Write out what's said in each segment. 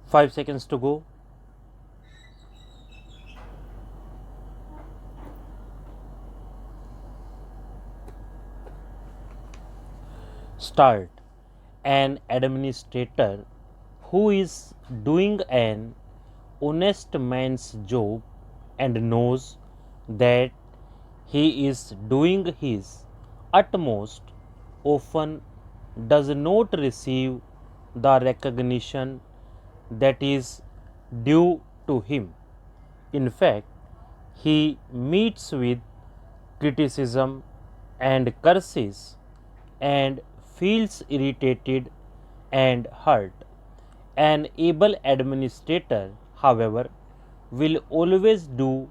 5 seconds to go. Start. An administrator who is doing an honest man's job and knows that he is doing his utmost often does not receive the recognition that is due to him. In fact, he meets with criticism and curses and feels irritated and hurt. An able administrator, however, will always do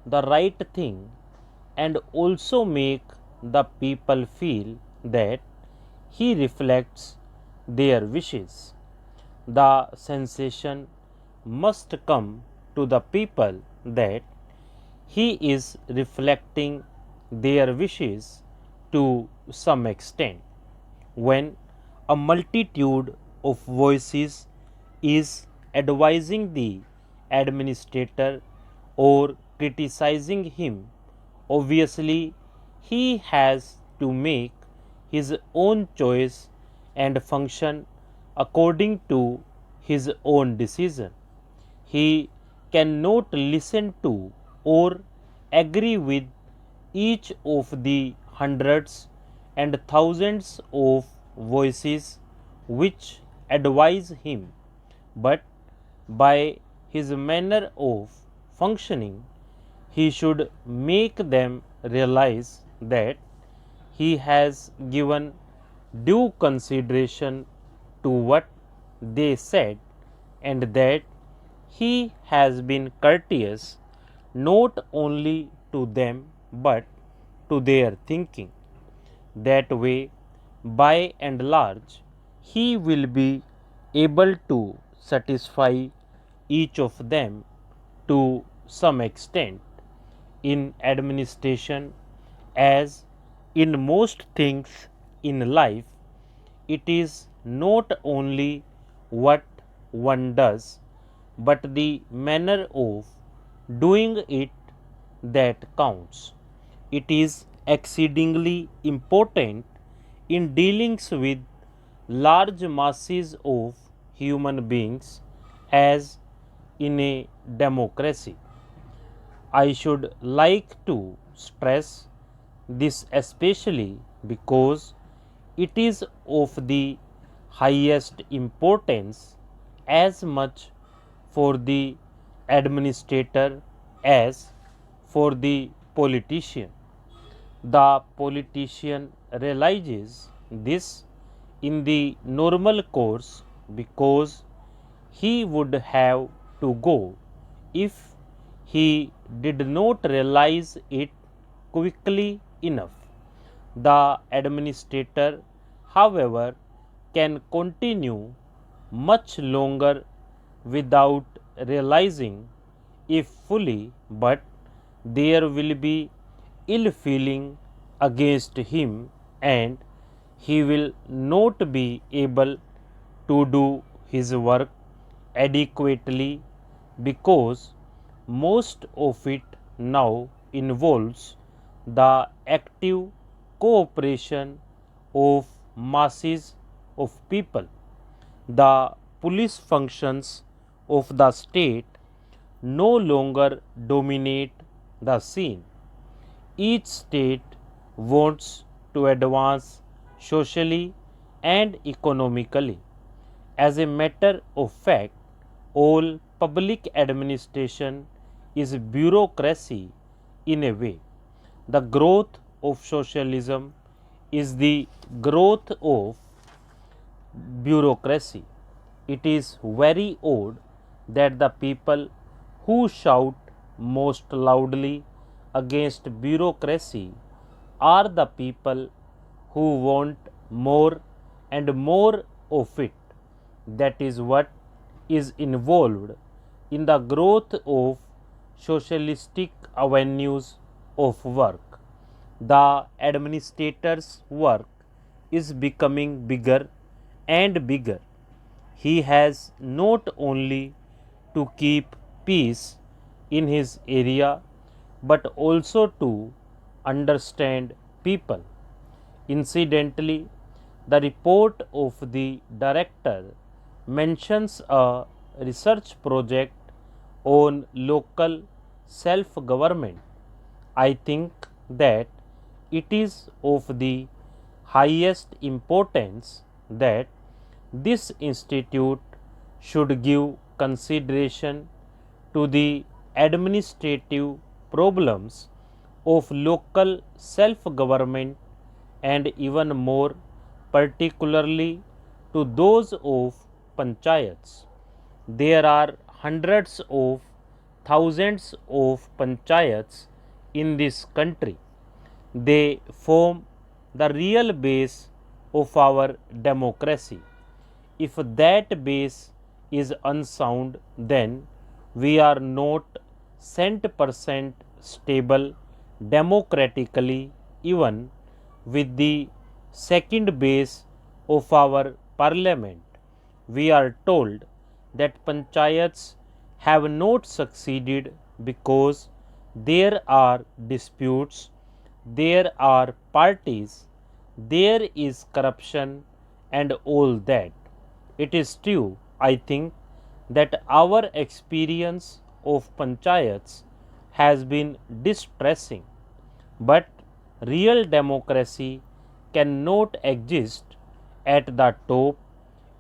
the right thing and also make the people feel that he reflects their wishes. The sensation must come to the people that he is reflecting their wishes to some extent. When a multitude of voices is advising the administrator or criticizing him, obviously he has to make his own choice and function according to his own decision. He cannot listen to or agree with each of the hundreds and thousands of voices which advise him, but by his manner of functioning, he should make them realize that he has given due consideration to what they said and that he has been courteous not only to them but to their thinking. That way, by and large, he will be able to satisfy each of them to some extent. In administration, as in most things in life, it is not only what one does, but the manner of doing it that counts. It is exceedingly important in dealings with large masses of human beings as in a democracy. I should like to stress this especially because it is of the highest importance as much for the administrator as for the politician. The politician realizes this in the normal course because he would have to go if he did not realize it quickly enough. The administrator, however, can continue much longer without realizing if fully, but there will be ill feeling against him and he will not be able to do his work adequately because most of it now involves the active cooperation of masses of people. The police functions of the state no longer dominate the scene. Each state wants to advance socially and economically. As a matter of fact, all public administration is bureaucracy in a way. The growth of socialism is the growth of bureaucracy. It is very odd that the people who shout most loudly against bureaucracy are the people who want more and more of it. That is what is involved in the growth of socialistic avenues of work. The administrator's work is becoming bigger and bigger. He has not only to keep peace in his area but also to understand people. Incidentally, the report of the director mentions a research project on local self government. I think that it is of the highest importance that this institute should give consideration to the administrative problems of local self government and even more particularly to those of panchayats. There are hundreds of thousands of panchayats in this country. They form the real base of our democracy. If that base is unsound, then we are not cent% stable democratically, even with the second base of our parliament. We are told that panchayats have not succeeded because there are disputes, there are parties, there is corruption, and all that. It is true, I think, that our experience of panchayats has been distressing, but real democracy cannot exist at the top.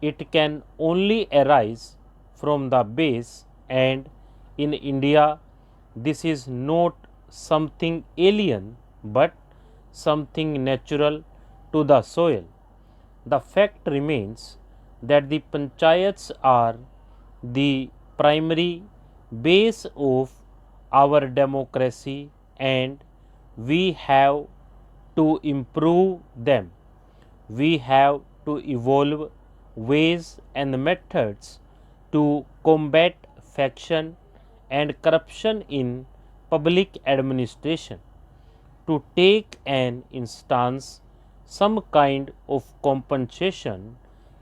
It can only arise from the base, and in India, this is not something alien but something natural to the soil. The fact remains that the panchayats are the primary base of our democracy and we have to improve them. We have to evolve ways and methods to combat faction and corruption in public administration. To take an instance, some kind of compensation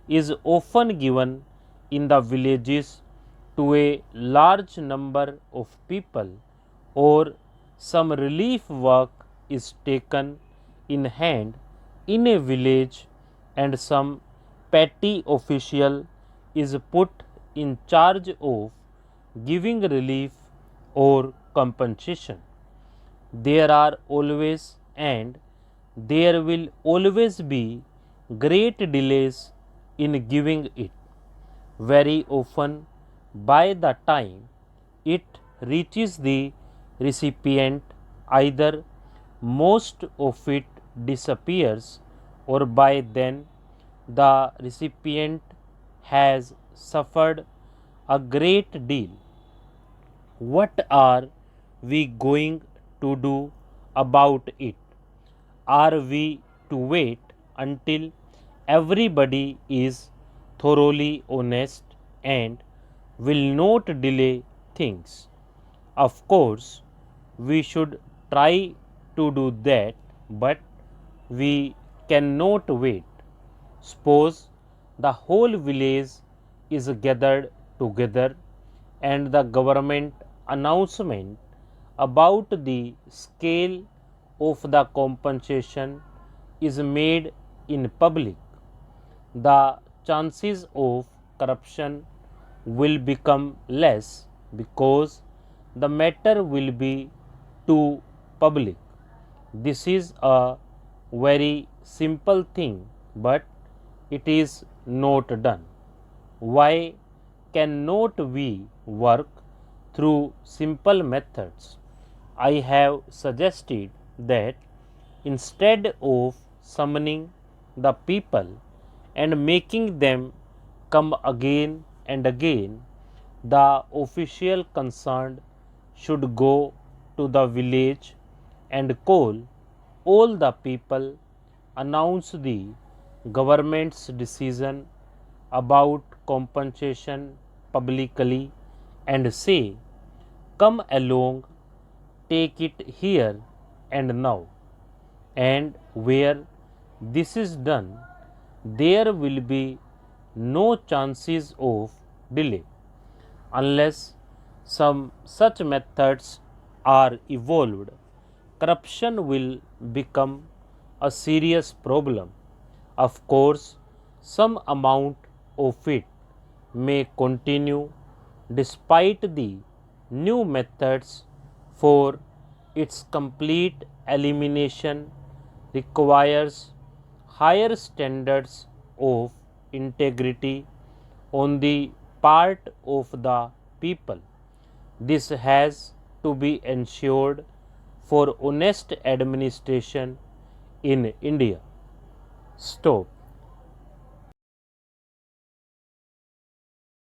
is often given in the villages to a large number of people, or some relief work is taken in hand in a village and some petty official is put in charge of giving relief or compensation. There are always and there will always be great delays in giving it. Very often, by the time it reaches the recipient, either most of it disappears or by then the recipient has suffered a great deal. What are we going to do about it? Are we to wait until everybody is thoroughly honest and will not delay things? Of course, we should try to do that, but we cannot wait. Suppose the whole village is gathered together and the government announcement about the scale of the compensation is made in public. The chances of corruption will become less because the matter will be too public. This is a very simple thing, but it is not done. Why cannot we work through simple methods? I have suggested that instead of summoning the people and making them come again and again, the official concerned should go to the village and call all the people, announce the government's decision about compensation publicly, and say, come along, take it here and now. And where this is done, there will be no chances of delay. Unless some such methods are evolved, corruption will become a serious problem. Of course, some amount of it may continue despite the new methods, for its complete elimination requires higher standards of integrity on the part of the people. This has to be ensured for honest administration in India. Stop.